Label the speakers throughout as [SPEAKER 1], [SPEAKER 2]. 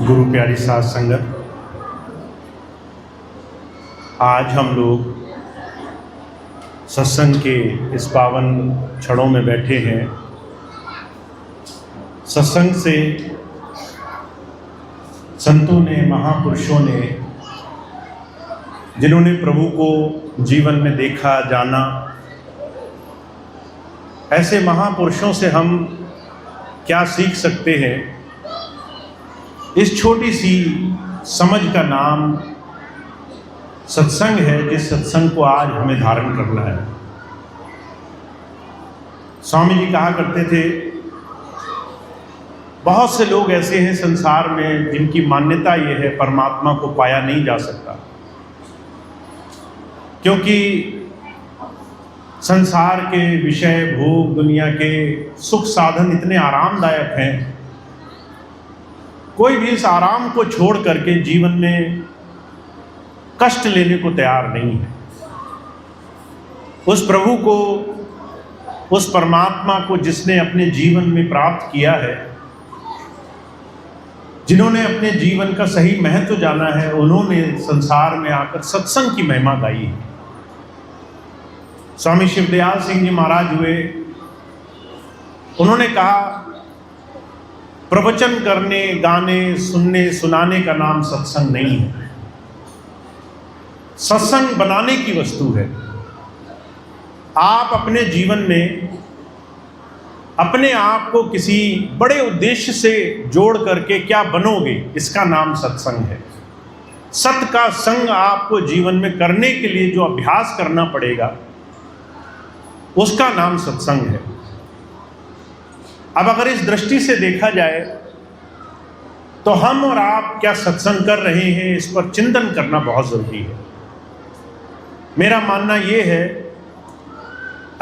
[SPEAKER 1] गुरु प्यारी साध संगत, आज हम लोग सत्संग के इस पावन क्षणों में बैठे हैं। सत्संग से संतों ने, महापुरुषों ने, जिन्होंने प्रभु को जीवन में देखा, जाना, ऐसे महापुरुषों से हम क्या सीख सकते हैं। इस छोटी सी समझ का नाम सत्संग है, जिस सत्संग को आज हमें धारण करना है। स्वामी जी कहा करते थे, बहुत से लोग ऐसे हैं संसार में जिनकी मान्यता ये है परमात्मा को पाया नहीं जा सकता, क्योंकि संसार के विषय, भोग, दुनिया के सुख साधन इतने आरामदायक हैं, कोई भी इस आराम को छोड़ करके जीवन में कष्ट लेने को तैयार नहीं है। उस प्रभु को, उस परमात्मा को जिसने अपने जीवन में प्राप्त किया है, जिन्होंने अपने जीवन का सही महत्व जाना है, उन्होंने संसार में आकर सत्संग की महिमा गाई है। स्वामी शिवदयाल सिंह जी महाराज हुए, उन्होंने कहा, प्रवचन करने, गाने, सुनने, सुनाने का नाम सत्संग नहीं है, सत्संग बनाने की वस्तु है। आप अपने जीवन में अपने आप को किसी बड़े उद्देश्य से जोड़ करके क्या बनोगे, इसका नाम सत्संग है। सत का संग आपको जीवन में करने के लिए जो अभ्यास करना पड़ेगा, उसका नाम सत्संग है। अब अगर इस दृष्टि से देखा जाए तो हम और आप क्या सत्संग कर रहे हैं, इस पर चिंतन करना बहुत जरूरी है। मेरा मानना ये है,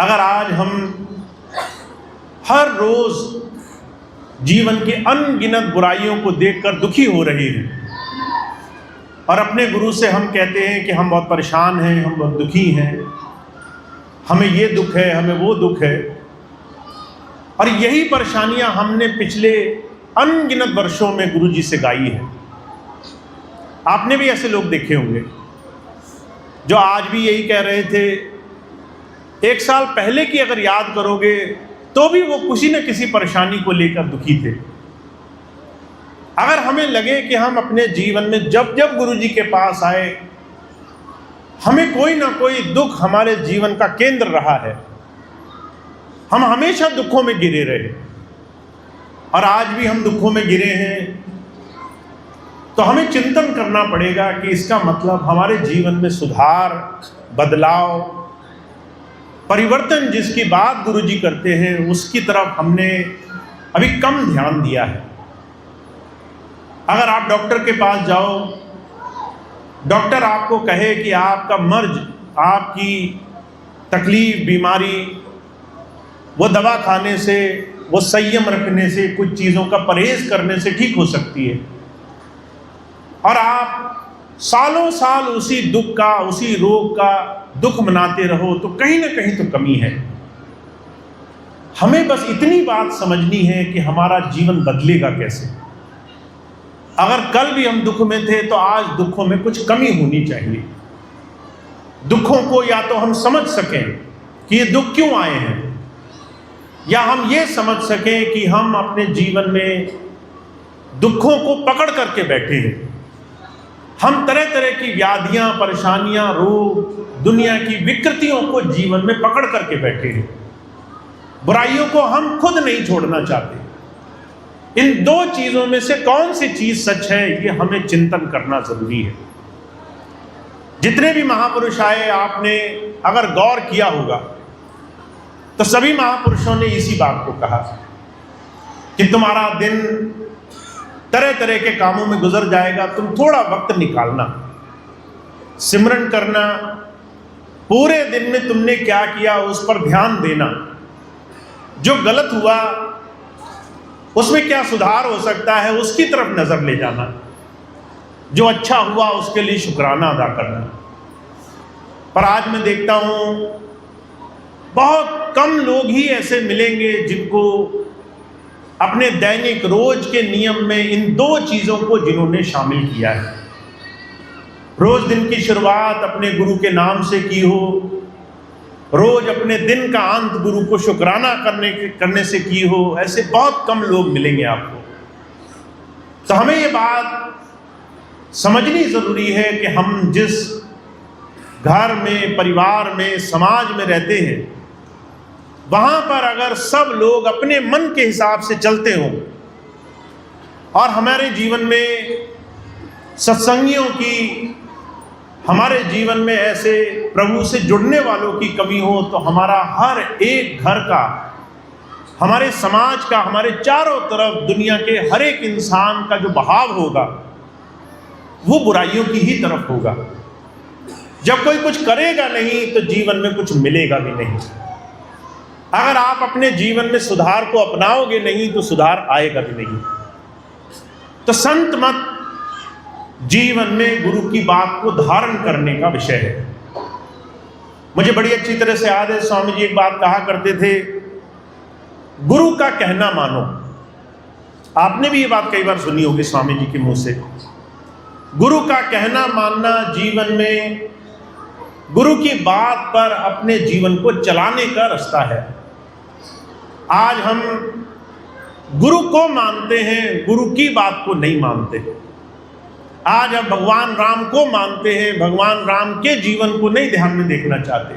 [SPEAKER 1] अगर आज हम हर रोज जीवन के अनगिनत बुराइयों को देखकर दुखी हो रहे हैं और अपने गुरु से हम कहते हैं कि हम बहुत परेशान हैं, हम बहुत दुखी हैं, हमें ये दुख है, हमें वो दुख है, और यही परेशानियां हमने पिछले अनगिनत वर्षों में गुरु जी से गाई है। आपने भी ऐसे लोग देखे होंगे जो आज भी यही कह रहे थे। एक साल पहले की अगर याद करोगे तो भी वो किसी न किसी परेशानी को लेकर दुखी थे। अगर हमें लगे कि हम अपने जीवन में जब जब गुरु जी के पास आए, हमें कोई ना कोई दुख हमारे जीवन का केंद्र रहा है, हम हमेशा दुखों में गिरे रहे और आज भी हम दुखों में गिरे हैं, तो हमें चिंतन करना पड़ेगा कि इसका मतलब हमारे जीवन में सुधार, बदलाव, परिवर्तन जिसकी बात गुरुजी करते हैं, उसकी तरफ हमने अभी कम ध्यान दिया है। अगर आप डॉक्टर के पास जाओ, डॉक्टर आपको कहे कि आपका मर्ज, आपकी तकलीफ, बीमारी, वो दवा खाने से, वो संयम रखने से, कुछ चीज़ों का परहेज करने से ठीक हो सकती है, और आप सालों साल उसी दुख का, उसी रोग का दुख मनाते रहो, तो कहीं ना कहीं तो कमी है। हमें बस इतनी बात समझनी है कि हमारा जीवन बदलेगा कैसे। अगर कल भी हम दुख में थे तो आज दुखों में कुछ कमी होनी चाहिए। दुखों को या तो हम समझ सकें कि ये दुख क्यों आए हैं, या हम ये समझ सकें कि हम अपने जीवन में दुखों को पकड़ करके बैठे हैं। हम तरह तरह की व्याधियां, परेशानियां, रोग, दुनिया की विकृतियों को जीवन में पकड़ करके बैठे हैं। बुराइयों को हम खुद नहीं छोड़ना चाहते। इन दो चीजों में से कौन सी चीज सच है, ये हमें चिंतन करना जरूरी है। जितने भी महापुरुष आए, आपने अगर गौर किया होगा तो सभी महापुरुषों ने इसी बात को कहा कि तुम्हारा दिन तरह तरह के कामों में गुजर जाएगा, तुम थोड़ा वक्त निकालना, सिमरन करना, पूरे दिन में तुमने क्या किया उस पर ध्यान देना, जो गलत हुआ उसमें क्या सुधार हो सकता है उसकी तरफ नजर ले जाना, जो अच्छा हुआ उसके लिए शुक्राना अदा करना। पर आज मैं देखता हूं बहुत कम लोग ही ऐसे मिलेंगे जिनको अपने दैनिक रोज के नियम में इन दो चीज़ों को जिन्होंने शामिल किया है। रोज दिन की शुरुआत अपने गुरु के नाम से की हो, रोज अपने दिन का अंत गुरु को शुक्राना करने से की हो, ऐसे बहुत कम लोग मिलेंगे आपको। तो हमें ये बात समझनी ज़रूरी है कि हम जिस घर में, परिवार में, समाज में रहते हैं, वहाँ पर अगर सब लोग अपने मन के हिसाब से चलते हों और हमारे जीवन में सत्संगियों की, हमारे जीवन में ऐसे प्रभु से जुड़ने वालों की कमी हो, तो हमारा हर एक घर का, हमारे समाज का, हमारे चारों तरफ दुनिया के हर एक इंसान का जो बहाव होगा वो बुराइयों की ही तरफ होगा। जब कोई कुछ करेगा नहीं तो जीवन में कुछ मिलेगा भी नहीं। अगर आप अपने जीवन में सुधार को अपनाओगे नहीं तो सुधार आएगा भी नहीं। तो संत मत जीवन में गुरु की बात को धारण करने का विषय है। मुझे बड़ी अच्छी तरह से याद है, स्वामी जी एक बात कहा करते थे, गुरु का कहना मानो। आपने भी ये बात कई बार सुनी होगी स्वामी जी के मुंह से। गुरु का कहना मानना, जीवन में गुरु की बात पर अपने जीवन को चलाने का रास्ता है। आज हम गुरु को मानते हैं, गुरु की बात को नहीं मानते। आज हम भगवान राम को मानते हैं, भगवान राम के जीवन को नहीं ध्यान में देखना चाहते।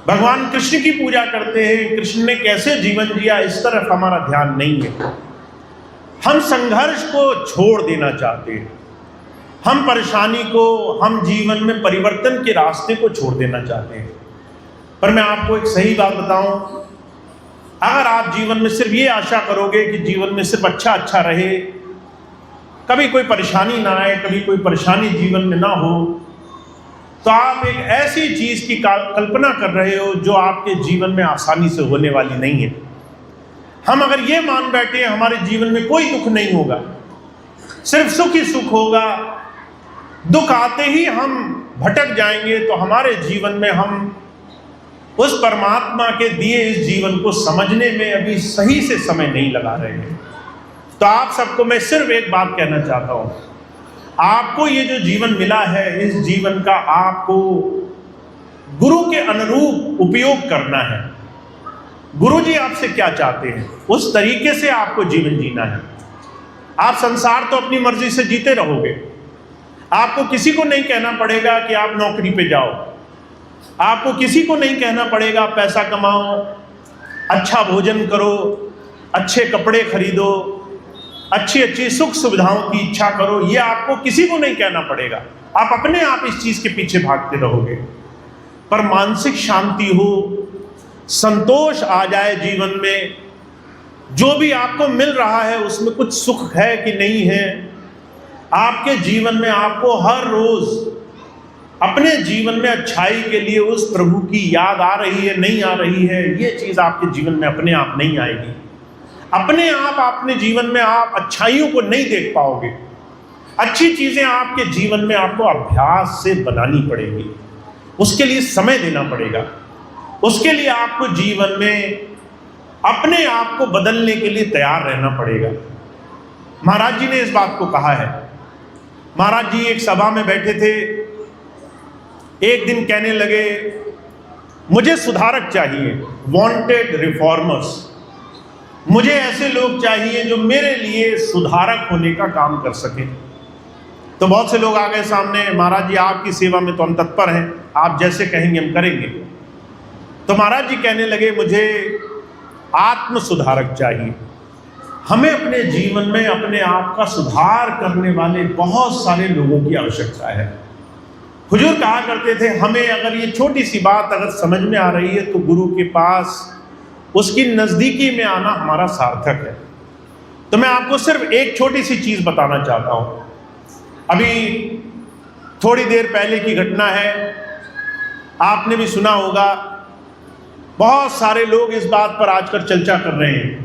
[SPEAKER 1] भगवान कृष्ण की पूजा करते हैं, कृष्ण ने कैसे जीवन जिया इस तरफ हमारा ध्यान नहीं है। हम संघर्ष को छोड़ देना चाहते हैं, हम परेशानी को, हम जीवन में परिवर्तन के रास्ते को छोड़ देना चाहते हैं। पर मैं आपको एक सही बात बताऊं, अगर आप जीवन में सिर्फ ये आशा करोगे कि जीवन में सिर्फ अच्छा अच्छा रहे, कभी कोई परेशानी ना आए, कभी कोई परेशानी जीवन में ना हो, तो आप एक ऐसी चीज़ की कल्पना कर रहे हो जो आपके जीवन में आसानी से होने वाली नहीं है। हम अगर ये मान बैठे हमारे जीवन में कोई दुख नहीं होगा, सिर्फ सुख ही सुख होगा, दुख आते ही हम भटक जाएंगे, तो हमारे जीवन में हम उस परमात्मा के दिए इस जीवन को समझने में अभी सही से समय नहीं लगा रहे हैं। तो आप सबको मैं सिर्फ एक बात कहना चाहता हूँ, आपको ये जो जीवन मिला है, इस जीवन का आपको गुरु के अनुरूप उपयोग करना है। गुरु जी आपसे क्या चाहते हैं उस तरीके से आपको जीवन जीना है। आप संसार तो अपनी मर्जी से जीते रहोगे, आपको किसी को नहीं कहना पड़ेगा कि आप नौकरी पे जाओ, आपको किसी को नहीं कहना पड़ेगा पैसा कमाओ, अच्छा भोजन करो, अच्छे कपड़े खरीदो, अच्छी अच्छी सुख सुविधाओं की इच्छा करो। ये आपको किसी को नहीं कहना पड़ेगा, आप अपने आप इस चीज़ के पीछे भागते रहोगे। पर मानसिक शांति हो, संतोष आ जाए जीवन में, जो भी आपको मिल रहा है उसमें कुछ सुख है कि नहीं है, आपके जीवन में आपको हर रोज अपने जीवन में अच्छाई के लिए उस प्रभु की याद आ रही है, नहीं आ रही है, ये चीज़ आपके जीवन में अपने आप नहीं आएगी। अपने आप अपने जीवन में आप अच्छाइयों को नहीं देख पाओगे। अच्छी चीज़ें आपके जीवन में आपको अभ्यास से बनानी पड़ेगी, उसके लिए समय देना पड़ेगा, उसके लिए आपको जीवन में अपने आप को बदलने के लिए तैयार रहना पड़ेगा। महाराज जी ने इस बात को कहा है। महाराज जी एक सभा में बैठे थे, एक दिन कहने लगे, मुझे सुधारक चाहिए, वांटेड रिफॉर्मर्स, मुझे ऐसे लोग चाहिए जो मेरे लिए सुधारक होने का काम कर सकें। तो बहुत से लोग आ गए सामने, महाराज जी आपकी सेवा में तो हम तत्पर हैं, आप जैसे कहेंगे हम करेंगे। तो महाराज जी कहने लगे, मुझे आत्म सुधारक चाहिए। हमें अपने जीवन में अपने आप का सुधार करने वाले बहुत सारे लोगों की आवश्यकता है। हुजूर कहा करते थे, हमें अगर ये छोटी सी बात अगर समझ में आ रही है तो गुरु के पास उसकी नज़दीकी में आना हमारा सार्थक है। तो मैं आपको सिर्फ एक छोटी सी चीज़ बताना चाहता हूँ। अभी थोड़ी देर पहले की घटना है, आपने भी सुना होगा, बहुत सारे लोग इस बात पर आजकल चर्चा कर रहे हैं।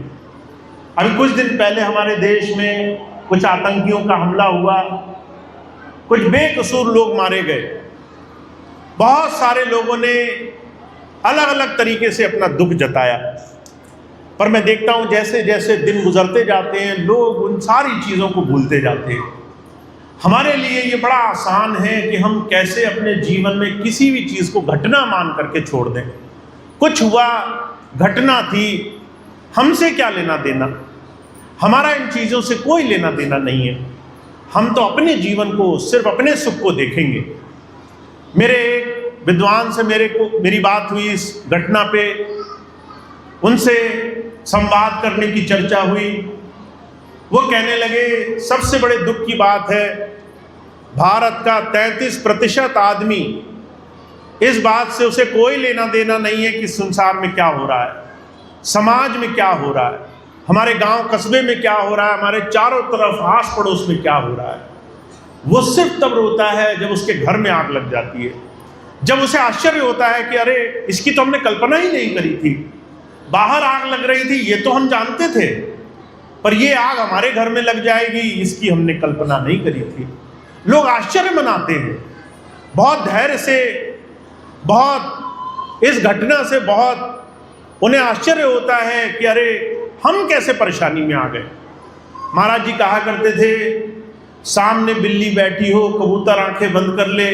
[SPEAKER 1] अभी कुछ दिन पहले हमारे देश में कुछ आतंकियों का हमला हुआ, कुछ बेकसूर लोग मारे गए। बहुत सारे लोगों ने अलग अलग तरीके से अपना दुख जताया। पर मैं देखता हूँ जैसे जैसे दिन गुजरते जाते हैं लोग उन सारी चीज़ों को भूलते जाते हैं। हमारे लिए ये बड़ा आसान है कि हम कैसे अपने जीवन में किसी भी चीज़ को घटना मान करके छोड़ दें। कुछ हुआ, घटना थी, हमसे क्या लेना देना, हमारा इन चीज़ों से कोई लेना देना नहीं है। हम तो अपने जीवन को, सिर्फ अपने सुख को देखेंगे। मेरे एक विद्वान से मेरी बात हुई इस घटना पे, उनसे संवाद करने की चर्चा हुई। वो कहने लगे सबसे बड़े दुख की बात है, भारत का 33% आदमी, इस बात से उसे कोई लेना देना नहीं है कि संसार में क्या हो रहा है, समाज में क्या हो रहा है, हमारे गांव कस्बे में क्या हो रहा है, हमारे चारों तरफ आस पड़ोस में क्या हो रहा है। वो सिर्फ तब रोता है जब उसके घर में आग लग जाती है, जब उसे आश्चर्य होता है कि अरे इसकी तो हमने कल्पना ही नहीं करी थी। बाहर आग लग रही थी ये तो हम जानते थे, पर ये आग हमारे घर में लग जाएगी इसकी हमने कल्पना नहीं करी थी। लोग आश्चर्य मनाते हैं, बहुत धैर्य से, बहुत इस घटना से बहुत उन्हें आश्चर्य होता है कि अरे हम कैसे परेशानी में आ गए। महाराज जी कहा करते थे, सामने बिल्ली बैठी हो, कबूतर आंखें बंद कर ले,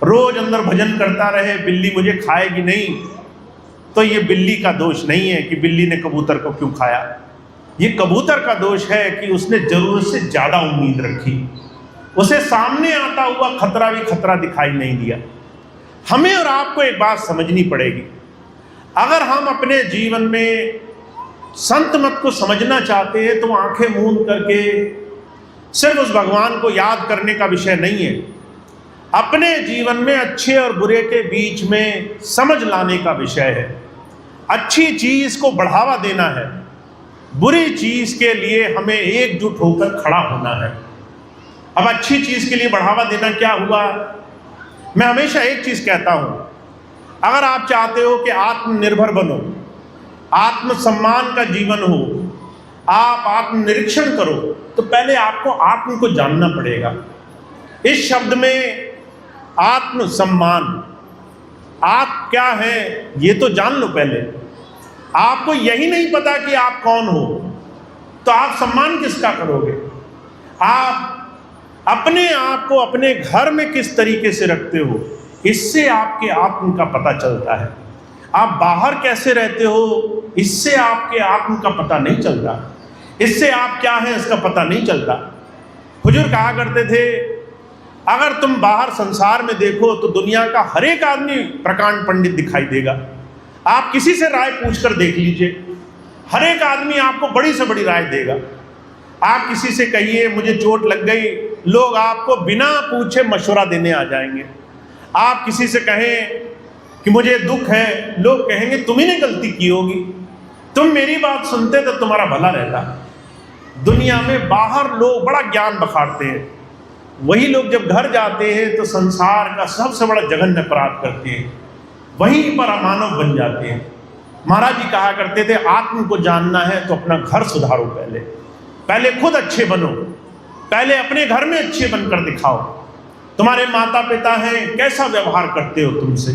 [SPEAKER 1] रोज अंदर भजन करता रहे, बिल्ली मुझे खाएगी नहीं, तो ये बिल्ली का दोष नहीं है कि बिल्ली ने कबूतर को क्यों खाया। ये कबूतर का दोष है कि उसने जरूरत से ज़्यादा उम्मीद रखी, उसे सामने आता हुआ खतरा भी खतरा दिखाई नहीं दिया। हमें और आपको एक बात समझनी पड़ेगी, अगर हम अपने जीवन में संत मत को समझना चाहते हैं तो आंखें मूंद करके सिर्फ उस भगवान को याद करने का विषय नहीं है, अपने जीवन में अच्छे और बुरे के बीच में समझ लाने का विषय है। अच्छी चीज़ को बढ़ावा देना है, बुरी चीज़ के लिए हमें एकजुट होकर खड़ा होना है। अब अच्छी चीज़ के लिए बढ़ावा देना क्या हुआ, मैं हमेशा एक चीज़ कहता हूँ, अगर आप चाहते हो कि आत्मनिर्भर बनो, आत्मसम्मान का जीवन हो, आप आत्मनिरीक्षण करो, तो पहले आपको आत्म को जानना पड़ेगा। इस शब्द में आत्मसम्मान, आप क्या है ये तो जान लो पहले। आपको यही नहीं पता कि आप कौन हो तो आप सम्मान किसका करोगे। आप अपने आप को अपने घर में किस तरीके से रखते हो, इससे आपके आत्म का पता चलता है। आप बाहर कैसे रहते हो, इससे आपके आत्म का पता नहीं चलता, इससे आप क्या हैं इसका पता नहीं चलता। हुजूर कहा करते थे, अगर तुम बाहर संसार में देखो तो दुनिया का हर एक आदमी प्रकांड पंडित दिखाई देगा। आप किसी से राय पूछकर देख लीजिए, हर एक आदमी आपको बड़ी से बड़ी राय देगा। आप किसी से कहिए मुझे चोट लग गई, लोग आपको बिना पूछे मशवरा देने आ जाएंगे। आप किसी से कहें कि मुझे दुख है, लोग कहेंगे तुम्ही ने गलती की होगी, तुम मेरी बात सुनते तो तुम्हारा भला रहता। दुनिया में बाहर लोग बड़ा ज्ञान बखाड़ते हैं, वही लोग जब घर जाते हैं तो संसार का सबसे बड़ा जघन्य अपराध करते हैं, वहीं पर अमानव बन जाते हैं। महाराज जी कहा करते थे, आत्म को जानना है तो अपना घर सुधारो, पहले खुद अच्छे बनो, पहले अपने घर में अच्छे बनकर दिखाओ। तुम्हारे माता पिता हैं, कैसा व्यवहार करते हो तुमसे।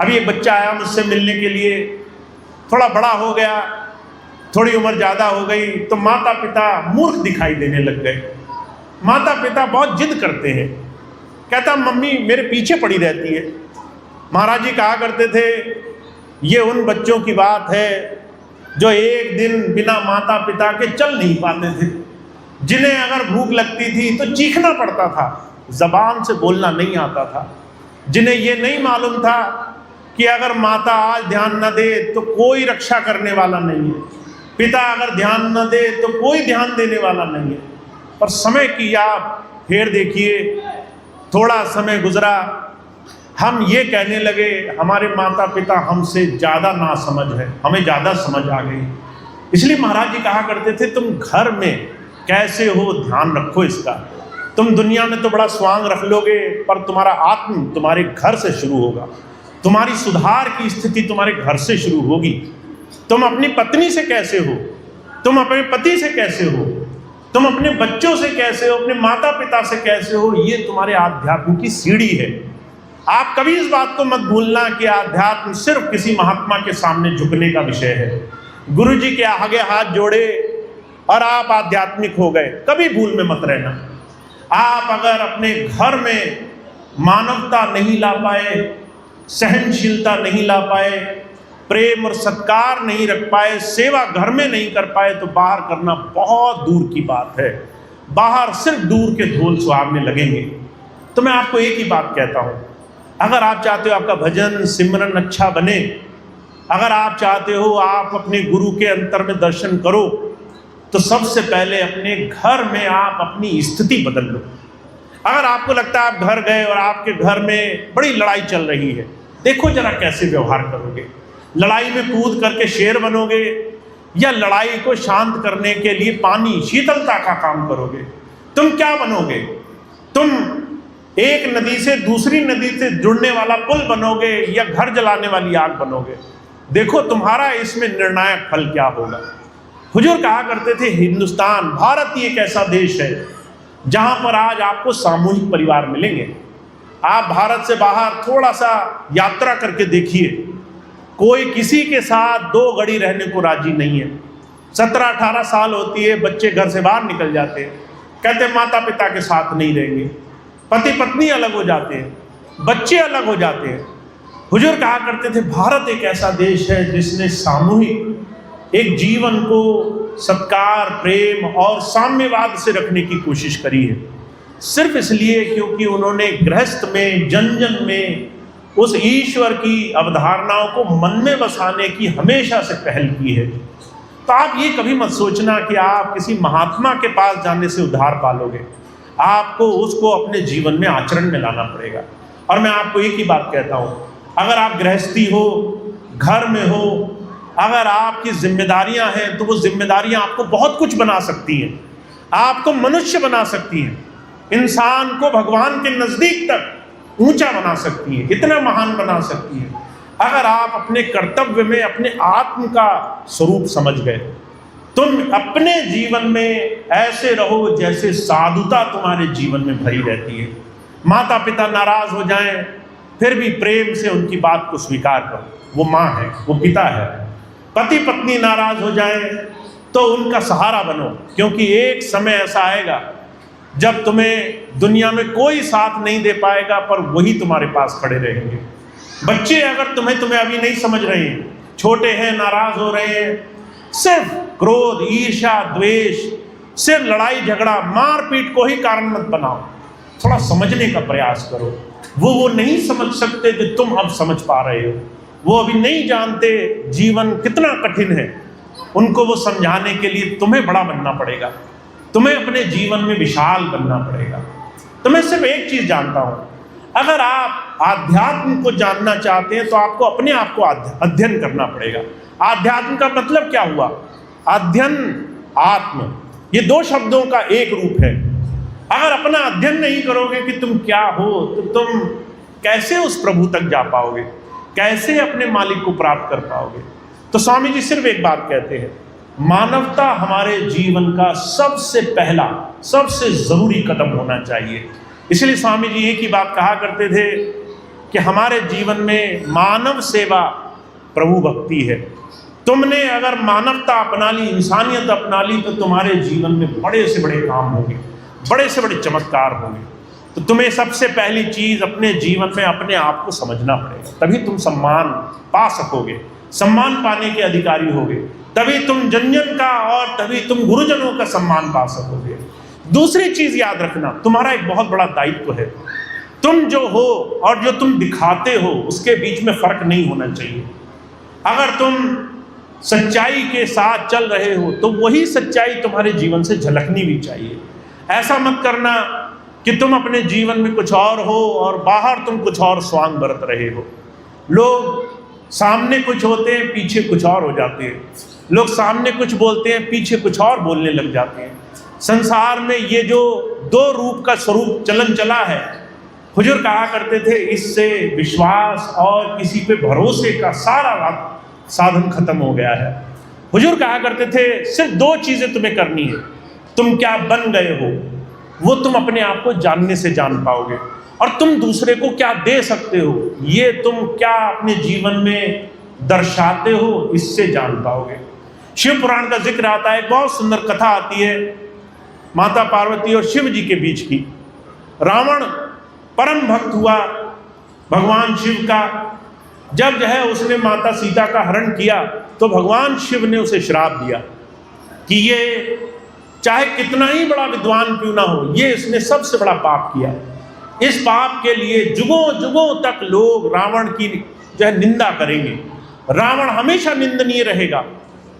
[SPEAKER 1] अभी एक बच्चा आया मुझसे मिलने के लिए, थोड़ा बड़ा हो गया, थोड़ी उम्र ज़्यादा हो गई तो माता पिता मूर्ख दिखाई देने लग गए। माता पिता बहुत जिद करते हैं, कहता मम्मी मेरे पीछे पड़ी रहती है। महाराज जी कहा करते थे, ये उन बच्चों की बात है जो एक दिन बिना माता पिता के चल नहीं पाते थे, जिन्हें अगर भूख लगती थी तो चीखना पड़ता था, जबान से बोलना नहीं आता था, जिन्हें ये नहीं मालूम था कि अगर माता आज ध्यान न दे तो कोई रक्षा करने वाला नहीं है, पिता अगर ध्यान न दे तो कोई ध्यान देने वाला नहीं है। पर समय की आप फेर देखिए, थोड़ा समय गुजरा, हम ये कहने लगे हमारे माता पिता हमसे ज़्यादा नासमझ है, हमें ज़्यादा समझ आ गई। इसलिए महाराज जी कहा करते थे, तुम घर में कैसे हो ध्यान रखो इसका। तुम दुनिया में तो बड़ा स्वांग रख लोगे, पर तुम्हारा आत्म तुम्हारे घर से शुरू होगा। तुम्हारी सुधार की स्थिति तुम्हारे घर से शुरू होगी। तुम अपनी पत्नी से कैसे हो, तुम अपने पति से कैसे हो, तुम अपने बच्चों से कैसे हो, अपने माता पिता से कैसे हो, ये तुम्हारे आध्यात्म की सीढ़ी है। आप कभी इस बात को मत भूलना कि आध्यात्म सिर्फ किसी महात्मा के सामने झुकने का विषय है। गुरुजी के आगे हाथ जोड़े और आप आध्यात्मिक हो गए, कभी भूल में मत रहना। आप अगर अपने घर में मानवता नहीं ला पाए, सहनशीलता नहीं ला पाए, प्रेम और सत्कार नहीं रख पाए, सेवा घर में नहीं कर पाए, तो बाहर करना बहुत दूर की बात है। बाहर सिर्फ दूर के धूल सुहावने लगेंगे। तो मैं आपको एक ही बात कहता हूँ, अगर आप चाहते हो आपका भजन सिमरन अच्छा बने, अगर आप चाहते हो आप अपने गुरु के अंतर में दर्शन करो, तो सबसे पहले अपने घर में आप अपनी स्थिति बदल लो। अगर आपको लगता है आप घर गए और आपके घर में बड़ी लड़ाई चल रही है, देखो जरा कैसे व्यवहार करोगे। लड़ाई में कूद करके शेर बनोगे या लड़ाई को शांत करने के लिए पानी शीतलता का काम करोगे? तुम क्या बनोगे? तुम एक नदी से दूसरी नदी से जुड़ने वाला पुल बनोगे या घर जलाने वाली आग बनोगे? देखो तुम्हारा इसमें निर्णायक फल क्या होगा। हुजूर कहा करते थे, हिंदुस्तान भारत ही एक ऐसा देश है जहां पर आज आपको सामूहिक परिवार मिलेंगे। आप भारत से बाहर थोड़ा सा यात्रा करके देखिए, कोई किसी के साथ 2 घड़ी रहने को राजी नहीं है। 17-18 साल होती है, बच्चे घर से बाहर निकल जाते हैं, कहते माता पिता के साथ नहीं रहेंगे, पति पत्नी अलग हो जाते हैं, बच्चे अलग हो जाते हैं। हुजूर कहा करते थे, भारत एक ऐसा देश है जिसने सामूहिक एक जीवन को सत्कार, प्रेम और साम्यवाद से रखने की कोशिश करी है। सिर्फ इसलिए क्योंकि उन्होंने गृहस्थ में, जन जन में उस ईश्वर की अवधारणाओं को मन में बसाने की हमेशा से पहल की है। तो आप ये कभी मत सोचना कि आप किसी महात्मा के पास जाने से उद्धार पालोगे। आपको उसको अपने जीवन में आचरण में लाना पड़ेगा। और मैं आपको एक ही बात कहता हूँ, अगर आप गृहस्थी हो, घर में हो, अगर आपकी जिम्मेदारियां हैं, तो वो जिम्मेदारियां आपको बहुत कुछ बना सकती हैं। आपको मनुष्य बना सकती हैं, इंसान को भगवान के नज़दीक तक ऊंचा बना सकती है, इतना महान बना सकती है, अगर आप अपने कर्तव्य में अपने आत्म का स्वरूप समझ गए। तुम अपने जीवन में ऐसे रहो जैसे साधुता तुम्हारे जीवन में भरी रहती है। माता पिता नाराज हो जाएं, फिर भी प्रेम से उनकी बात को स्वीकार करो, वो माँ है, वो पिता है। पति पत्नी नाराज हो जाएं तो उनका सहारा बनो, क्योंकि एक समय ऐसा आएगा जब तुम्हें दुनिया में कोई साथ नहीं दे पाएगा, पर वही तुम्हारे पास खड़े रहेंगे। बच्चे अगर तुम्हें अभी नहीं समझ रहे हैं, छोटे हैं, नाराज हो रहे हैं, सिर्फ क्रोध, ईर्ष्या, द्वेष, सिर्फ लड़ाई झगड़ा, मारपीट को ही कारण मत बनाओ। थोड़ा समझने का प्रयास करो। वो नहीं समझ सकते जो तुम अब समझ पा रहे हो। वो अभी नहीं जानते जीवन कितना कठिन है। उनको वो समझाने के लिए तुम्हें बड़ा बनना पड़ेगा, तुम्हें अपने जीवन में विशाल बनना पड़ेगा। तो मैं सिर्फ एक चीज जानता हूं, अगर आप आध्यात्म को जानना चाहते हैं तो आपको अपने आप को अध्ययन करना पड़ेगा। आध्यात्म का मतलब क्या हुआ? अध्ययन, आत्म, ये 2 शब्दों का एक रूप है। अगर अपना अध्ययन नहीं करोगे कि तुम क्या हो, तो तुम कैसे उस प्रभु तक जा पाओगे, कैसे अपने मालिक को प्राप्त कर पाओगे? तो स्वामी जी सिर्फ एक बात कहते हैं, मानवता हमारे जीवन का सबसे पहला, सबसे जरूरी कदम होना चाहिए। इसलिए स्वामी जी एक ही बात कहा करते थे कि हमारे जीवन में मानव सेवा प्रभु भक्ति है। तुमने अगर मानवता अपना ली, इंसानियत अपना ली, तो तुम्हारे जीवन में बड़े से बड़े काम होंगे, बड़े से बड़े चमत्कार होंगे। तो तुम्हें सबसे पहली चीज अपने जीवन में अपने आप को समझना पड़ेगा, तभी तुम सम्मान पा सकोगे, सम्मान पाने के अधिकारी होगे, तभी तुम जन जन का और तभी तुम गुरुजनों का सम्मान पा सकोगे। दूसरी चीज याद रखना, तुम्हारा एक बहुत बड़ा दायित्व है। तुम जो हो और जो तुम दिखाते हो उसके बीच में फर्क नहीं होना चाहिए। अगर तुम सच्चाई के साथ चल रहे हो तो वही सच्चाई तुम्हारे जीवन से झलकनी भी चाहिए। ऐसा मत करना कि तुम अपने जीवन में कुछ और हो और बाहर तुम कुछ और स्वांग बरत रहे हो। लोग सामने कुछ होते हैं, पीछे कुछ और हो जाते हैं। लोग सामने कुछ बोलते हैं, पीछे कुछ और बोलने लग जाते हैं। संसार में ये जो 2 रूप का स्वरूप चलन चला है, हुजूर कहा करते थे, इससे विश्वास और किसी पे भरोसे का सारा साधन खत्म हो गया है। हुजूर कहा करते थे, सिर्फ 2 चीजें तुम्हें करनी है। तुम क्या बन गए हो वो तुम अपने आप को जानने से जान पाओगे, और तुम दूसरे को क्या दे सकते हो, ये तुम क्या अपने जीवन में दर्शाते हो, इससे जान पाओगे। शिव पुराण का जिक्र आता है, बहुत सुंदर कथा आती है माता पार्वती और शिव जी के बीच की। रावण परम भक्त हुआ भगवान शिव का। जब जो है उसने माता सीता का हरण किया तो भगवान शिव ने उसे श्राप दिया कि ये चाहे कितना ही बड़ा विद्वान क्यों ना हो, ये इसने सबसे बड़ा पाप किया। इस पाप के लिए जुगों जुगों तक लोग रावण की जो है निंदा करेंगे। रावण हमेशा निंदनीय रहेगा,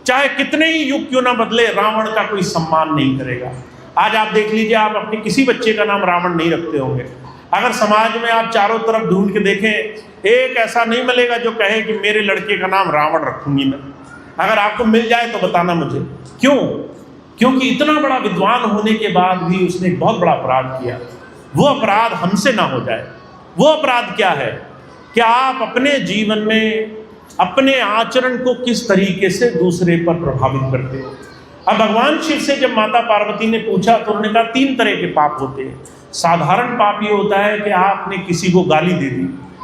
[SPEAKER 1] चाहे कितने ही युग क्यों ना बदले, रावण का कोई सम्मान नहीं करेगा। आज आप देख लीजिए, आप अपने किसी बच्चे का नाम रावण नहीं रखते होंगे। अगर समाज में आप चारों तरफ ढूंढ के देखें, एक ऐसा नहीं मिलेगा जो कहे कि मेरे लड़के का नाम रावण रखूंगी मैं। अगर आपको मिल जाए तो बताना मुझे। क्यों? क्योंकि इतना बड़ा विद्वान होने के बाद भी उसने एक बहुत बड़ा अपराध किया। वो अपराध हमसे ना हो जाए। वो अपराध क्या है कि आप अपने जीवन में अपने आचरण को किस तरीके से दूसरे पर प्रभावित करते हो। अब भगवान शिव से जब माता पार्वती ने पूछा तो उन्होंने कहा 3 तरह के पाप होते हैं। साधारण पाप ये होता है कि आपने किसी को गाली दे दी,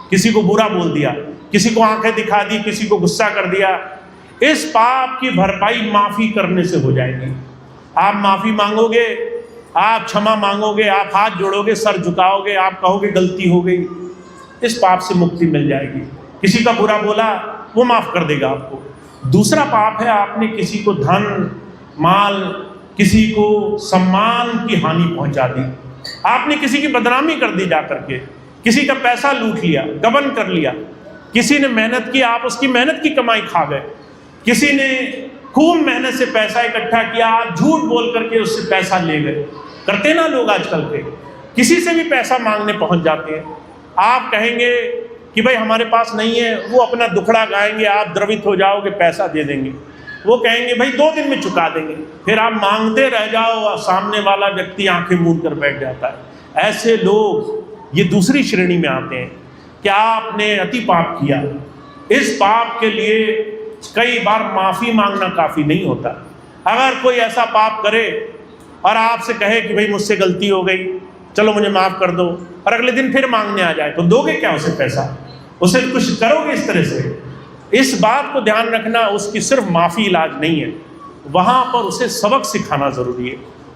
[SPEAKER 1] किसी को बुरा बोल दिया, किसी को आंखें दिखा दी, किसी को गुस्सा कर दिया। इस पाप की भरपाई माफी करने से हो जाएगी। आप माफी मांगोगे, आप क्षमा मांगोगे, आप हाथ जोड़ोगे, सर झुकाओगे, आप कहोगे गलती हो गई, इस पाप से मुक्ति मिल जाएगी। किसी का बुरा बोला, वो माफ कर देगा आपको। दूसरा पाप है आपने किसी को धन माल, किसी को सम्मान की हानि पहुंचा दी। आपने किसी की बदनामी कर दी, जाकर के किसी का पैसा लूट लिया, गबन कर लिया। किसी ने मेहनत की, आप उसकी मेहनत की कमाई खा गए। किसी ने खूब मेहनत से पैसा इकट्ठा किया, आप झूठ बोल करके उससे पैसा ले गए। करते ना लोग आजकल के, किसी से भी पैसा मांगने पहुंच जाते हैं। आप कहेंगे कि भाई हमारे पास नहीं है, वो अपना दुखड़ा गाएंगे, आप द्रवित हो जाओगे, पैसा दे देंगे। वो कहेंगे भाई 2 दिन में चुका देंगे, फिर आप मांगते रह जाओ, सामने वाला व्यक्ति आंखें मूंद कर बैठ जाता है। ऐसे लोग ये दूसरी श्रेणी में आते हैं कि आपने अति पाप किया। इस पाप के लिए कई बार माफी मांगना काफी नहीं होता। अगर कोई ऐसा पाप करे और आपसे कहे कि भाई मुझसे गलती हो गई, चलो मुझे माफ कर दो, और अगले दिन फिर मांगने आ जाए, तो दोगे क्या उसे पैसा? उसे कुछ करोगे इस तरह से? इस बात को ध्यान रखना, उसकी सिर्फ माफी इलाज नहीं है, वहां पर उसे सबक सिखाना जरूरी है।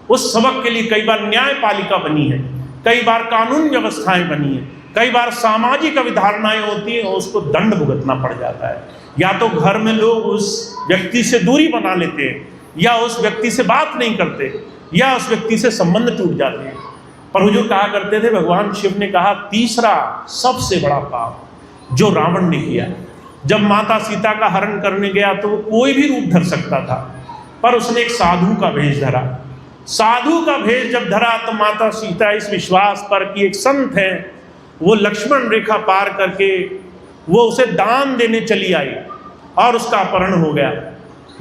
[SPEAKER 1] उस सबक के लिए कई बार न्यायपालिका बनी है, कई बार कानून व्यवस्थाएं बनी है, कई बार सामाजिक अवधारणाएं होती हैं, उसको दंड भुगतना पड़ जाता है। या तो घर में लोग उस व्यक्ति से दूरी बना लेते हैं, या उस व्यक्ति से बात नहीं करते, या उस व्यक्ति से संबंध टूट जाते हैं। पर हुजूर कहा करते थे, भगवान शिव ने कहा, तीसरा सबसे बड़ा पाप जो रावण ने किया, जब माता सीता का हरण करने गया तो वो कोई भी रूप धर सकता था, पर उसने एक साधु का भेष धरा। साधु का भेष जब धरा तो माता सीता इस विश्वास पर कि एक संत है, वो लक्ष्मण रेखा पार करके वो उसे दान देने चली आई और उसका अपहरण हो गया।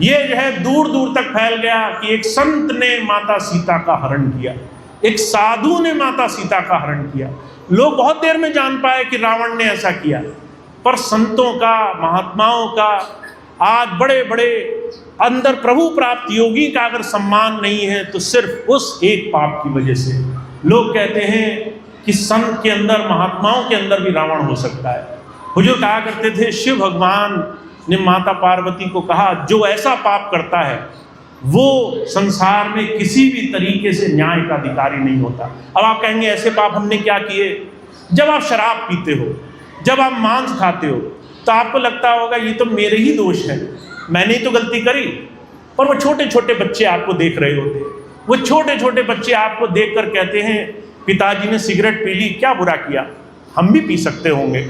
[SPEAKER 1] ये जो है दूर दूर तक फैल गया कि एक संत ने माता सीता का हरण किया, एक साधु ने माता सीता का हरण किया। लोग बहुत देर में जान पाए कि रावण ने ऐसा किया, पर संतों का, महात्माओं का, आज बड़े बड़े अंदर प्रभु प्राप्त योगी का अगर सम्मान नहीं है तो सिर्फ उस एक पाप की वजह से। लोग कहते हैं कि संत के अंदर, महात्माओं के अंदर भी रावण हो सकता है। हुजूर कहा करते थे, शिव भगवान ने माता पार्वती को कहा, जो ऐसा पाप करता है वो संसार में किसी भी तरीके से न्याय का अधिकारी नहीं होता। अब आप कहेंगे ऐसे पाप हमने क्या किए? जब आप शराब पीते हो, जब आप मांस खाते हो, तो आपको लगता होगा ये तो मेरे ही दोष है, मैंने ही तो गलती करी। पर वो छोटे छोटे बच्चे आपको देख रहे होते हैं, वो छोटे छोटे बच्चे आपको देखकर कहते हैं, पिताजी ने सिगरेट पी ली, क्या बुरा किया, हम भी पी सकते होंगे।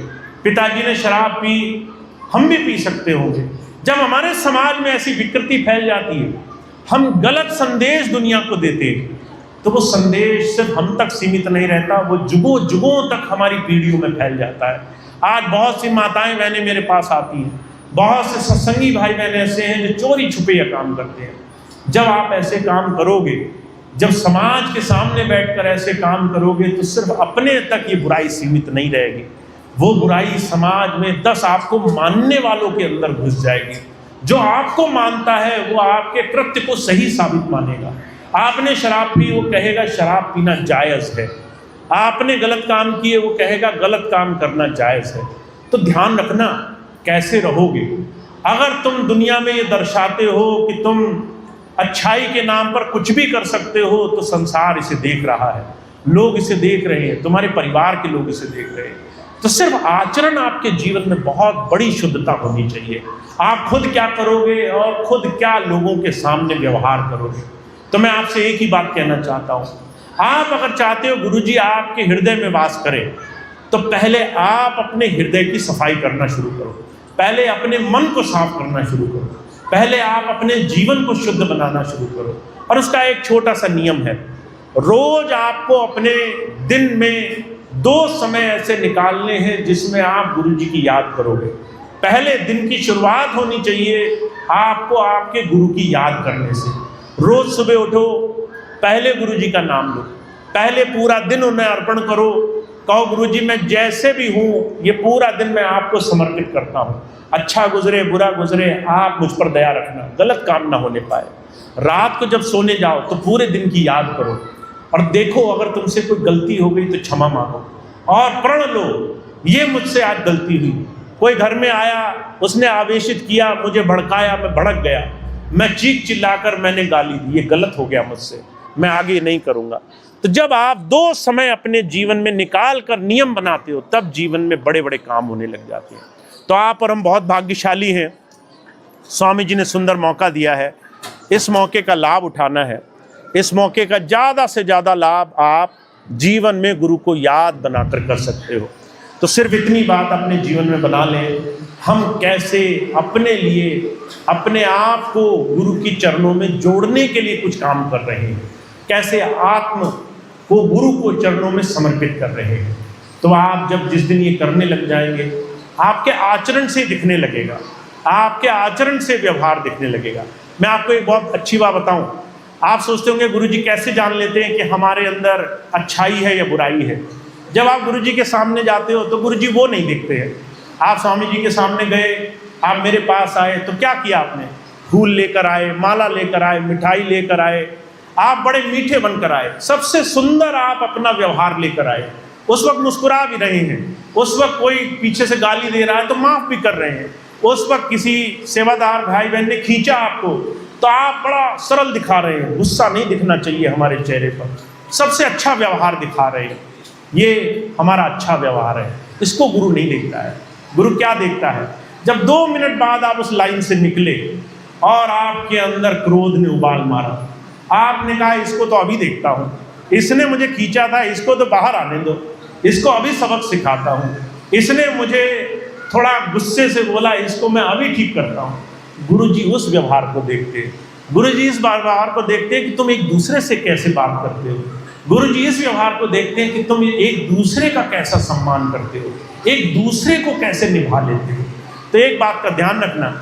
[SPEAKER 1] पिताजी ने शराब पी, हम भी पी सकते होंगे। जब हमारे समाज में ऐसी विकृति फैल जाती है, हम गलत संदेश दुनिया को देते हैं, तो वो संदेश सिर्फ हम तक सीमित नहीं रहता, वो जुगों जुगों तक हमारी पीढ़ियों में फैल जाता है। आज बहुत सी माताएं बहनें मेरे पास आती हैं, बहुत से सत्संगी भाई बहन ऐसे हैं जो चोरी छुपे यह काम करते हैं। जब आप ऐसे काम करोगे, जब समाज के सामने बैठकर ऐसे काम करोगे, तो सिर्फ अपने तक ये बुराई सीमित नहीं रहेगी, वो बुराई समाज में 10 आपको मानने वालों के अंदर घुस जाएगी। जो आपको मानता है वो आपके कृत्य को सही साबित मानेगा। आपने शराब पी, वो कहेगा शराब पीना जायज़ है। आपने गलत काम किए, वो कहेगा गलत काम करना जायज़ है। तो ध्यान रखना कैसे रहोगे। अगर तुम दुनिया में ये दर्शाते हो कि तुम अच्छाई के नाम पर कुछ भी कर सकते हो, तो संसार इसे देख रहा है, लोग इसे देख रहे हैं, तुम्हारे परिवार के लोग इसे देख रहे हैं। तो सिर्फ आचरण आपके जीवन में बहुत बड़ी शुद्धता होनी चाहिए। आप खुद क्या करोगे और खुद क्या लोगों के सामने व्यवहार करोगे। तो मैं आपसे एक ही बात कहना चाहता हूँ, आप अगर चाहते हो गुरुजी आपके हृदय में वास करे, तो पहले आप अपने हृदय की सफाई करना शुरू करो, पहले अपने मन को साफ करना शुरू करो, पहले आप अपने जीवन को शुद्ध बनाना शुरू करो। और उसका एक छोटा सा नियम है, रोज आपको अपने दिन में 2 समय ऐसे निकालने हैं जिसमें आप गुरुजी की याद करोगे। पहले दिन की शुरुआत होनी चाहिए आपको आपके गुरु की याद करने से। रोज सुबह उठो, पहले गुरुजी का नाम लो, पहले पूरा दिन उन्हें अर्पण करो, कहो गुरुजी मैं जैसे भी हूँ ये पूरा दिन मैं आपको समर्पित करता हूँ, अच्छा गुजरे बुरा गुजरे आप मुझ पर दया रखना, गलत काम ना होने पाए। रात को जब सोने जाओ तो पूरे दिन की याद करो और देखो अगर तुमसे कोई गलती हो गई तो क्षमा मांगो और प्रण लो, ये मुझसे आज गलती हुई। कोई घर में आया, उसने आवेशित किया, मुझे भड़काया, मैं भड़क गया, मैं चीख चिल्लाकर मैंने गाली दी, ये गलत हो गया मुझसे, मैं आगे नहीं करूँगा। तो जब आप 2 समय अपने जीवन में निकाल कर नियम बनाते हो, तब जीवन में बड़े बड़े काम होने लग जाते हैं। तो आप और हम बहुत भाग्यशाली हैं, स्वामी जी ने सुंदर मौका दिया है, इस मौके का लाभ उठाना है। इस मौके का ज़्यादा से ज़्यादा लाभ आप जीवन में गुरु को याद बनाकर कर सकते हो। तो सिर्फ इतनी बात अपने जीवन में बना लें, हम कैसे अपने लिए अपने आप को गुरु की चरणों में जोड़ने के लिए कुछ काम कर रहे हैं, कैसे आत्म को गुरु को चरणों में समर्पित कर रहे हैं। तो आप जब जिस दिन ये करने लग जाएंगे, आपके आचरण से दिखने लगेगा, आपके आचरण से व्यवहार दिखने लगेगा। मैं आपको एक बहुत अच्छी बात बताऊं, आप सोचते होंगे गुरुजी कैसे जान लेते हैं कि हमारे अंदर अच्छाई है या बुराई है। जब आप गुरुजी के सामने जाते हो तो गुरुजी वो नहीं दिखते हैं। आप स्वामी जी के सामने गए, आप मेरे पास आए तो क्या किया आपने, फूल लेकर आए, माला लेकर आए, मिठाई लेकर आए, आप बड़े मीठे बनकर आए, सबसे सुंदर आप अपना व्यवहार लेकर आए। उस वक्त मुस्कुरा भी रहे हैं, उस वक्त कोई पीछे से गाली दे रहा है तो माफ़ भी कर रहे हैं, उस वक्त किसी सेवादार भाई बहन ने खींचा आपको तो आप बड़ा सरल दिखा रहे हैं, गुस्सा नहीं दिखना चाहिए हमारे चेहरे पर, सबसे अच्छा व्यवहार दिखा रहे हैं, ये हमारा अच्छा व्यवहार है। इसको गुरु नहीं देखता है। गुरु क्या देखता है, जब 2 मिनट बाद आप उस लाइन से निकले और आपके अंदर क्रोध ने उबाल मारा, आपने कहा इसको तो अभी देखता हूँ, इसने मुझे खींचा था, इसको तो बाहर आने दो, इसको अभी सबक सिखाता हूँ, इसने मुझे थोड़ा गुस्से से बोला, इसको मैं अभी ठीक करता हूँ। गुरुजी उस व्यवहार को देखते हैं, गुरुजी इस व्यवहार को देखते हैं कि तुम एक दूसरे से कैसे बात करते हो, गुरुजी इस व्यवहार को देखते हैं कि तुम एक दूसरे का कैसा सम्मान करते हो, एक दूसरे को कैसे निभा लेते हो। तो एक बात का ध्यान रखना,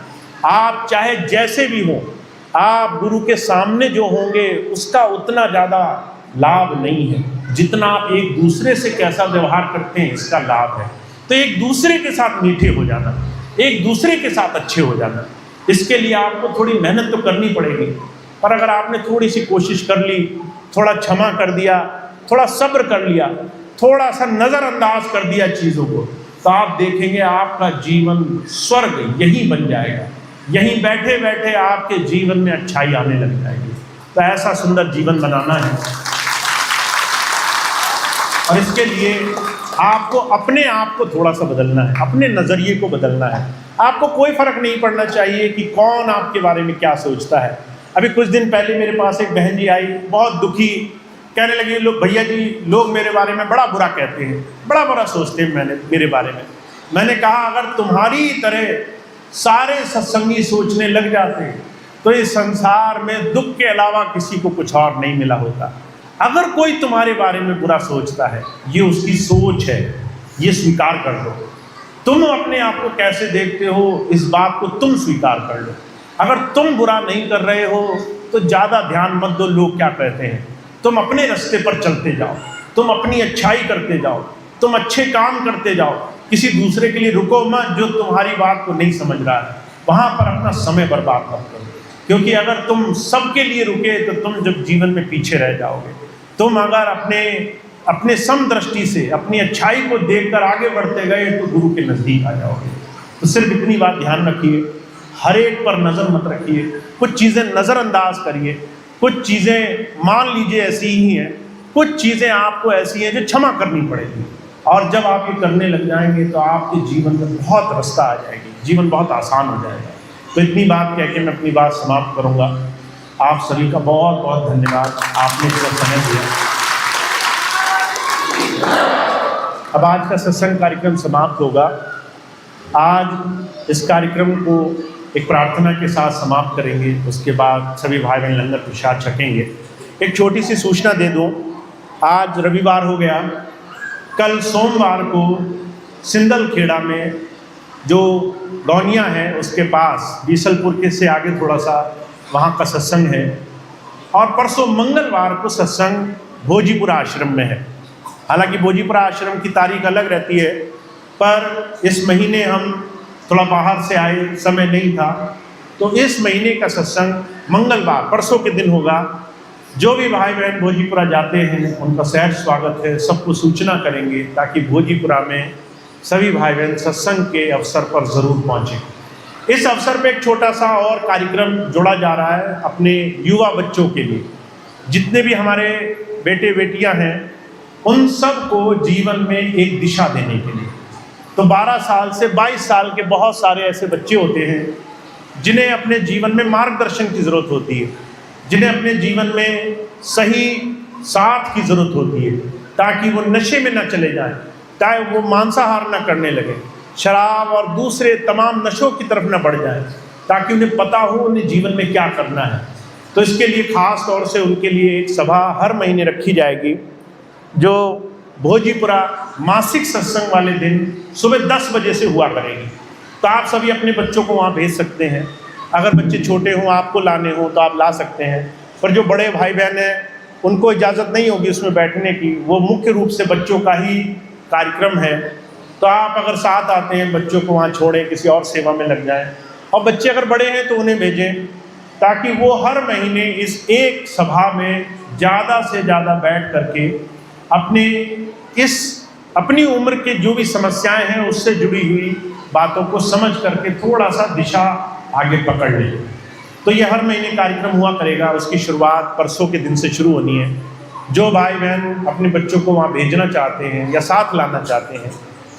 [SPEAKER 1] आप चाहे जैसे भी हो, आप गुरु के सामने जो होंगे उसका उतना ज़्यादा लाभ नहीं है जितना आप एक दूसरे से कैसा व्यवहार करते हैं इसका लाभ है। तो एक दूसरे के साथ मीठे हो जाना, एक दूसरे के साथ अच्छे हो जाना, इसके लिए आपको थोड़ी मेहनत तो करनी पड़ेगी। पर अगर आपने थोड़ी सी कोशिश कर ली, थोड़ा क्षमा कर दिया, थोड़ा सब्र कर लिया, थोड़ा सा नज़रअंदाज कर दिया चीज़ों को, तो आप देखेंगे आपका जीवन स्वर्ग यहीं बन जाएगा, यहीं बैठे बैठे आपके जीवन में अच्छाई आने लग जाएगी। तो ऐसा सुंदर जीवन बनाना है और इसके लिए आपको अपने आप को थोड़ा सा बदलना है, अपने नज़रिए को बदलना है। आपको कोई फ़र्क नहीं पड़ना चाहिए कि कौन आपके बारे में क्या सोचता है। अभी कुछ दिन पहले मेरे पास एक बहन जी आई, बहुत दुखी, कहने लगी लोग भैया जी लोग मेरे बारे में बड़ा बुरा कहते हैं, बड़ा बुरा सोचते हैं मेरे बारे में। मैंने कहा अगर तुम्हारी तरह सारे सत्संगी सोचने लग जाते तो इस संसार में दुख के अलावा किसी को कुछ और नहीं मिला होता। अगर कोई तुम्हारे बारे में बुरा सोचता है, ये उसकी सोच है, ये स्वीकार कर लो। तुम अपने आप को कैसे देखते हो इस बात को तुम स्वीकार कर लो। अगर तुम बुरा नहीं कर रहे हो तो ज़्यादा ध्यान मत दो लोग क्या कहते हैं, तुम अपने रास्ते पर चलते जाओ, तुम अपनी अच्छाई करते जाओ, तुम अच्छे काम करते जाओ, किसी दूसरे के लिए रुको मत जो तुम्हारी बात को नहीं समझ रहा है, वहाँ पर अपना समय बर्बाद मत करो। क्योंकि अगर तुम सबके लिए रुके तो तुम जब जीवन में पीछे रह जाओगे। तुम अगर अपने समदृष्टि से अपनी अच्छाई को देखकर आगे बढ़ते गए तो गुरु के नज़दीक आ जाओगे। तो सिर्फ इतनी बात ध्यान रखिए, हर एक पर नज़र मत रखिए, कुछ चीज़ें नज़रअंदाज करिए, कुछ चीज़ें मान लीजिए ऐसी ही हैं, कुछ चीज़ें आपको ऐसी हैं जो क्षमा करनी पड़ेगी। और जब आप ये करने लग जाएंगे तो आपके जीवन में बहुत रास्ता आ जाएगी, जीवन बहुत आसान हो जाएगा। तो इतनी बात कह के मैं अपनी बात समाप्त करूँगा। आप सभी का बहुत बहुत धन्यवाद, आपने इसका समय दिया। अब आज का सत्संग कार्यक्रम समाप्त होगा। आज इस कार्यक्रम को एक प्रार्थना के साथ समाप्त करेंगे, उसके बाद सभी भाई बहन लंगर प्रसाद छकेंगे। एक छोटी सी सूचना दे दूं, आज रविवार हो गया, कल सोमवार को सिंदल खेड़ा में जो गौनिया है उसके पास बीसलपुर के से आगे थोड़ा सा वहाँ का सत्संग है, और परसों मंगलवार को सत्संग भोजीपुरा आश्रम में है। हालांकि भोजीपुरा आश्रम की तारीख अलग रहती है, पर इस महीने हम थोड़ा बाहर से आए, समय नहीं था, तो इस महीने का सत्संग मंगलवार परसों के दिन होगा। जो भी भाई बहन भोजीपुरा जाते हैं उनका सहर्ष स्वागत है, सबको सूचना करेंगे ताकि भोजीपुरा में सभी भाई बहन सत्संग के अवसर पर ज़रूर पहुँचें। इस अवसर पर एक छोटा सा और कार्यक्रम जोड़ा जा रहा है अपने युवा बच्चों के लिए। जितने भी हमारे बेटे बेटियां हैं उन सबको जीवन में एक दिशा देने के लिए। तो 12 साल से 22 साल के बहुत सारे ऐसे बच्चे होते हैं जिन्हें अपने जीवन में मार्गदर्शन की ज़रूरत होती है, जिन्हें अपने जीवन में सही साथ की ज़रूरत होती है, ताकि वो नशे में न चले जाएं, ताकि वो मांसाहार न करने लगे, शराब और दूसरे तमाम नशों की तरफ न बढ़ जाएं, ताकि उन्हें पता हो उन्हें जीवन में क्या करना है। तो इसके लिए ख़ास तौर से उनके लिए एक सभा हर महीने रखी जाएगी, जो भोजीपुरा मासिक सत्संग वाले दिन सुबह 10 बजे से हुआ करेगी। तो आप सभी अपने बच्चों को वहाँ भेज सकते हैं। अगर बच्चे छोटे हों, आपको लाने हों तो आप ला सकते हैं, पर जो बड़े भाई बहन हैं उनको इजाज़त नहीं होगी उसमें बैठने की। वो मुख्य रूप से बच्चों का ही कार्यक्रम है। तो आप अगर साथ आते हैं, बच्चों को वहाँ छोड़ें, किसी और सेवा में लग जाएं। और बच्चे अगर बड़े हैं तो उन्हें भेजें, ताकि वो हर महीने इस एक सभा में ज़्यादा से ज़्यादा बैठ करके अपनी उम्र के जो भी समस्याएं हैं उससे जुड़ी हुई बातों को समझ करके थोड़ा सा दिशा आगे पकड़ ले। तो ये हर महीने कार्यक्रम हुआ करेगा। उसकी शुरुआत परसों के दिन से शुरू होनी है। जो भाई बहन अपने बच्चों को वहाँ भेजना चाहते हैं या साथ लाना चाहते हैं,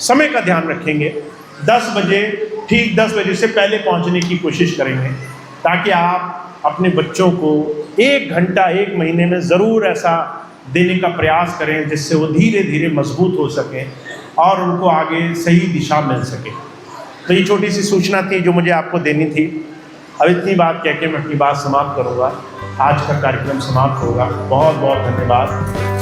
[SPEAKER 1] समय का ध्यान रखेंगे। 10 बजे, ठीक 10 बजे से पहले पहुँचने की कोशिश करेंगे, ताकि आप अपने बच्चों को 1 घंटा 1 महीने में ज़रूर ऐसा देने का प्रयास करें जिससे वो धीरे धीरे मजबूत हो सकें और उनको आगे सही दिशा मिल सके। तो ये छोटी सी सूचना थी जो मुझे आपको देनी थी। अब इतनी बात कह के मैं अपनी बात समाप्त करूँगा। आज का कार्यक्रम समाप्त होगा। बहुत बहुत धन्यवाद।